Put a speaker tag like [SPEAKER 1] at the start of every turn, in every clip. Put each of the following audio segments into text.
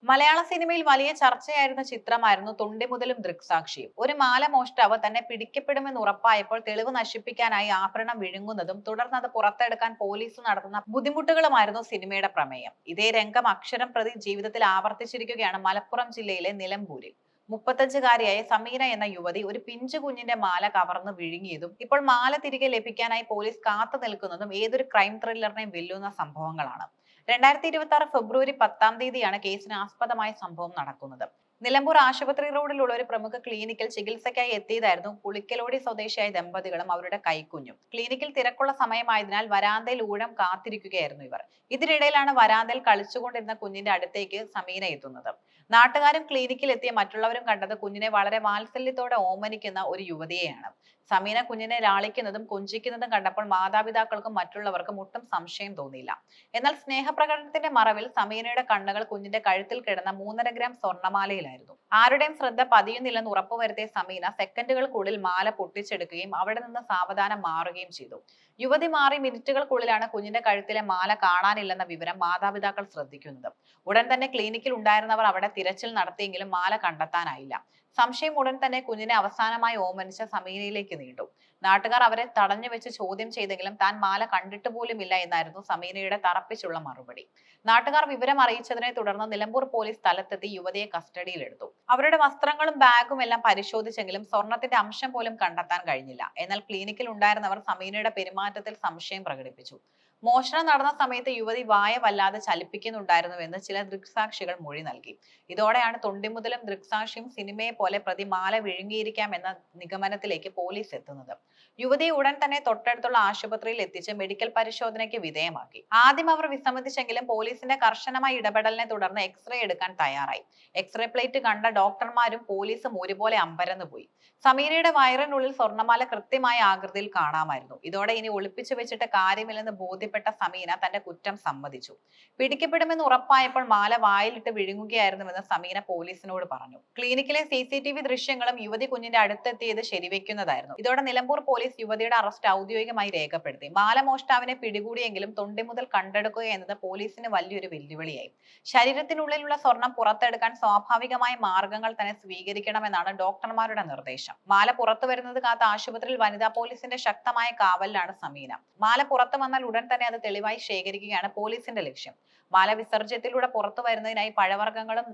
[SPEAKER 1] മലയാള സിനിമയിൽ വലിയ ചർച്ചയായിരുന്ന ചിത്രമായിരുന്നു തൊണ്ടിമുതലും ദൃക്സാക്ഷിയും. ഒരു മാല മോഷ്ടാവ് തന്നെ പിടിക്കപ്പെടുമെന്ന് ഉറപ്പായപ്പോൾ തെളിവ് നശിപ്പിക്കാനായി ആഭരണം വിഴുങ്ങുന്നതും തുടർന്ന് അത് പുറത്തെടുക്കാൻ പോലീസ് നടത്തുന്ന ബുദ്ധിമുട്ടുകളുമായിരുന്നു സിനിമയുടെ പ്രമേയം. ഇതേ രംഗം അക്ഷരം പ്രതി ജീവിതത്തിൽ ആവർത്തിച്ചിരിക്കുകയാണ് മലപ്പുറം ജില്ലയിലെ നിലമ്പൂരിൽ. 35-കാരിയായ സമീന എന്ന യുവതി ഒരു പിഞ്ചു കുഞ്ഞിന്റെ മാല കവർന്ന് വിഴുങ്ങിയതും ഇപ്പോൾ മാല തിരികെ ലഭിക്കാനായി പോലീസ് കാത്തു നിൽക്കുന്നതും ഏതൊരു ക്രൈം ത്രില്ലറിനെയും വെല്ലുന്ന സംഭവങ്ങളാണ്. 2026 ഫെബ്രുവരി 10-ാം തീയതിയാണ് കേസിന് ആസ്പദമായ സംഭവം നടക്കുന്നത്. നിലമ്പൂർ ആശുപത്രി റോഡിലുള്ള ഒരു പ്രമുഖ ക്ലിനിക്കിൽ ചികിത്സയ്ക്കായി എത്തിയതായിരുന്നു പുളിക്കലോടി സ്വദേശിയായ ദമ്പതികളും അവരുടെ കൈക്കുഞ്ഞും. ക്ലിനിക്കിൽ തിരക്കുള്ള സമയമായതിനാൽ വരാന്തയിൽ ഊഴം കാത്തിരിക്കുകയായിരുന്നു ഇവർ. ഇതിനിടയിലാണ് വരാന്തയിൽ കളിച്ചുകൊണ്ടിരുന്ന കുഞ്ഞിന്റെ അടുത്തേക്ക് സമീന എത്തുന്നത്. നാട്ടുകാരും ക്ലിനിക്കിൽ എത്തിയ മറ്റുള്ളവരും കണ്ടത് കുഞ്ഞിനെ വളരെ വാത്സല്യത്തോടെ ഓമനിക്കുന്ന ഒരു യുവതിയെയാണ്. സമീന കുഞ്ഞിനെ ലാളിക്കുന്നതും കൊഞ്ചിക്കുന്നതും കണ്ടപ്പോൾ മാതാപിതാക്കൾക്കും മറ്റുള്ളവർക്കും ഒട്ടും സംശയം തോന്നിയില്ല. എന്നാൽ സ്നേഹപ്രകടനത്തിന്റെ മറവിൽ സമീനയുടെ കണ്ണുകൾ കുഞ്ഞിന്റെ കഴുത്തിൽ കിടന്ന 3.5 ഗ്രാം സ്വർണ്ണമാലയിലായിരുന്നു. ആരുടെയും ശ്രദ്ധ പതിയുന്നില്ലെന്ന് ഉറപ്പുവരുത്തിയ സമീന സെക്കൻഡുകൾക്കുള്ളിൽ മാല പൊട്ടിച്ചെടുക്കുകയും അവിടെ നിന്ന് സാവധാനം മാറുകയും ചെയ്തു. യുവതി മാറി മിനിറ്റുകൾക്കുള്ളിലാണ് കുഞ്ഞിന്റെ കഴുത്തിലെ മാല കാണാനില്ലെന്ന വിവരം മാതാപിതാക്കൾ ശ്രദ്ധിക്കുന്നത്. ഉടൻ തന്നെ ക്ലിനിക്കിൽ ഉണ്ടായിരുന്നവർ അവിടെ തിരച്ചിൽ നടത്തിയെങ്കിലും മാല കണ്ടെത്താനായില്ല. സംശയം ഉടൻ തന്നെ കുഞ്ഞിനെ അവസാനമായി ഓമനിച്ച സമീനയിലേക്ക് നീണ്ടു. നാട്ടുകാർ അവരെ തടഞ്ഞു വെച്ച് ചോദ്യം ചെയ്തെങ്കിലും താൻ മാല കണ്ടിട്ട് പോലുമില്ല എന്നായിരുന്നു സമീനയുടെ തറപ്പിച്ചുള്ള മറുപടി. നാട്ടുകാർ വിവരം അറിയിച്ചതിനെ തുടർന്ന് നിലമ്പൂർ പോലീസ് സ്ഥലത്തെത്തി യുവതിയെ കസ്റ്റഡിയിലെടുത്തു. അവരുടെ വസ്ത്രങ്ങളും ബാഗും എല്ലാം പരിശോധിച്ചെങ്കിലും സ്വർണത്തിന്റെ അംശം പോലും കണ്ടെത്താൻ കഴിഞ്ഞില്ല. എന്നാൽ ക്ലിനിക്കിൽ ഉണ്ടായിരുന്നവർ സമീനയുടെ പെരുമാറ്റത്തിൽ സംശയം പ്രകടിപ്പിച്ചു. മോഷണം നടന്ന സമയത്ത് യുവതി വായ വല്ലാതെ ചലിപ്പിക്കുന്നുണ്ടായിരുന്നുവെന്ന് ചില ദൃക്സാക്ഷികൾ മൊഴി നൽകി. ഇതോടെയാണ് തൊണ്ടിമുതലും ദൃക്സാക്ഷിയും സിനിമയെ പോലെ പ്രതി മാല വിഴുങ്ങിയിരിക്കാം എന്ന നിഗമനത്തിലേക്ക് പോലീസ് എത്തുന്നത്. യുവതിയെ ഉടൻ തന്നെ തൊട്ടടുത്തുള്ള ആശുപത്രിയിൽ എത്തിച്ച് മെഡിക്കൽ പരിശോധനയ്ക്ക് വിധേയമാക്കി. ആദ്യം അവർ വിസമ്മതിച്ചെങ്കിലും പോലീസിന്റെ കർശനമായ ഇടപെടലിനെ തുടർന്ന് എക്സ്റേ എടുക്കാൻ തയ്യാറായി. എക്സ്റേ പ്ലേറ്റ് കണ്ട ഡോക്ടർമാരും പോലീസും ഒരുപോലെ അമ്പരന്ന് പോയി. സമീരയുടെ വയറിനുള്ളിൽ സ്വർണ്ണമാല കൃത്യമായ ആകൃതിയിൽ കാണാമായിരുന്നു. ഇതോടെ ഇനി ഒളിപ്പിച്ചു വെച്ചിട്ട് കാര്യമില്ലെന്ന് ബോധ്യപ്പെട്ട സമീന തന്റെ കുറ്റം സമ്മതിച്ചു. പിടിക്കപ്പെടുമെന്ന് ഉറപ്പായപ്പോൾ മാല വായിലിട്ട് വിഴുങ്ങുകയായിരുന്നുവെന്ന് സമീന പോലീസിനോട് പറഞ്ഞു. ക്ലിനിക്കിലെ CCTV ദൃശ്യങ്ങളും യുവതി കുഞ്ഞിന്റെ അടുത്തെത്തിയത് ശരിവെക്കുന്നതായിരുന്നു. ഇതോടെ നിലമ്പൂർ പോലീസ് യുവതിയുടെ അറസ്റ്റ് ഔദ്യോഗികമായി രേഖപ്പെടുത്തി. മാല മോഷ്ടാവിനെ പിടികൂടിയെങ്കിലും തൊണ്ടി മുതൽ കണ്ടെടുക്കുക എന്നത് പോലീസിന് വലിയൊരു വെല്ലുവിളിയായി. ശരീരത്തിനുള്ളിലുള്ള സ്വർണം പുറത്തെടുക്കാൻ സ്വാഭാവികമായ മാർഗങ്ങൾ തന്നെ സ്വീകരിക്കണമെന്നാണ് ഡോക്ടർമാരുടെ നിർദ്ദേശം. മാല പുറത്തു വരുന്നത് കാത്ത് ആശുപത്രിയിൽ വനിതാ പോലീസിന്റെ ശക്തമായ കാവലിലാണ് സമീന. മാല പുറത്തു വന്നാൽ ഉടൻ തന്നെ അത് തെളിവായി ശേഖരിക്കുകയാണ് പോലീസിന്റെ ലക്ഷ്യം. മാല വിസർജ്യത്തിലൂടെ പുറത്തു വരുന്നതിനായി പഴവർഗ്ഗങ്ങളും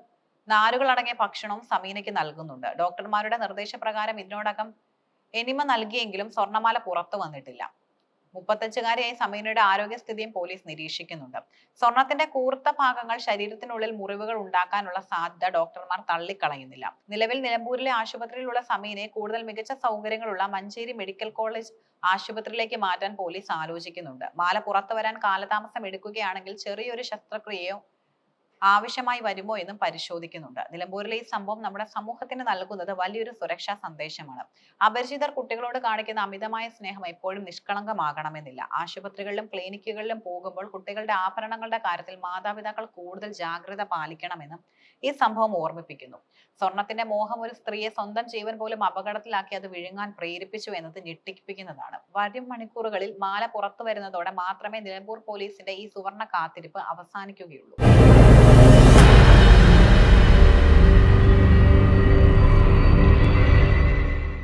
[SPEAKER 1] നാരുകൾ അടങ്ങിയ ഭക്ഷണവും സമീനയ്ക്ക് നൽകുന്നുണ്ട്. ഡോക്ടർമാരുടെ നിർദ്ദേശപ്രകാരം ഇതിനോടകം എനിമ നൽകിയെങ്കിലും സ്വർണ്ണമാല പുറത്തു വന്നിട്ടില്ല. 35-കാരിയായ സമീനയുടെ ആരോഗ്യസ്ഥിതിയും പോലീസ് നിരീക്ഷിക്കുന്നുണ്ട്. സ്വർണത്തിന്റെ കൂർത്ത ഭാഗങ്ങൾ ശരീരത്തിനുള്ളിൽ മുറിവുകൾ ഉണ്ടാക്കാനുള്ള സാധ്യത ഡോക്ടർമാർ തള്ളിക്കളയുന്നില്ല. നിലവിൽ നിലമ്പൂരിലെ ആശുപത്രിയിലുള്ള സമീനയെ കൂടുതൽ മികച്ച സൗകര്യങ്ങളുള്ള മഞ്ചേരി മെഡിക്കൽ കോളേജ് ആശുപത്രിയിലേക്ക് മാറ്റാൻ പോലീസ് ആലോചിക്കുന്നുണ്ട്. മാല പുറത്തു വരാൻ കാലതാമസം എടുക്കുകയാണെങ്കിൽ ചെറിയൊരു ശസ്ത്രക്രിയയോ ആവശ്യമായി വരുമോ എന്നും പരിശോധിക്കുന്നുണ്ട്. നിലമ്പൂരിലെ ഈ സംഭവം നമ്മുടെ സമൂഹത്തിന് നൽകുന്നത് വലിയൊരു സുരക്ഷാ സന്ദേശമാണ്. അപരിചിതർ കുട്ടികളോട് കാണിക്കുന്ന അമിതമായ സ്നേഹം എപ്പോഴും നിഷ്കളങ്കമാകണമെന്നില്ല. ആശുപത്രികളിലും ക്ലിനിക്കുകളിലും പോകുമ്പോൾ കുട്ടികളുടെ ആഭരണങ്ങളുടെ കാര്യത്തിൽ മാതാപിതാക്കൾ കൂടുതൽ ജാഗ്രത പാലിക്കണമെന്നും ഈ സംഭവം ഓർമ്മിപ്പിക്കുന്നു. സ്വർണത്തിന്റെ മോഹം ഒരു സ്ത്രീയെ സ്വന്തം ജീവൻ പോലും അപകടത്തിലാക്കി അത് വിഴുങ്ങാൻ പ്രേരിപ്പിച്ചു എന്നത് ഞെട്ടിപ്പിക്കുന്നതാണ്. വരും മണിക്കൂറുകളിൽ മാല പുറത്തു വരുന്നതോടെ മാത്രമേ നിലമ്പൂർ പോലീസിന്റെ ഈ സുവർണ കാത്തിരിപ്പ് അവസാനിക്കുകയുള്ളൂ.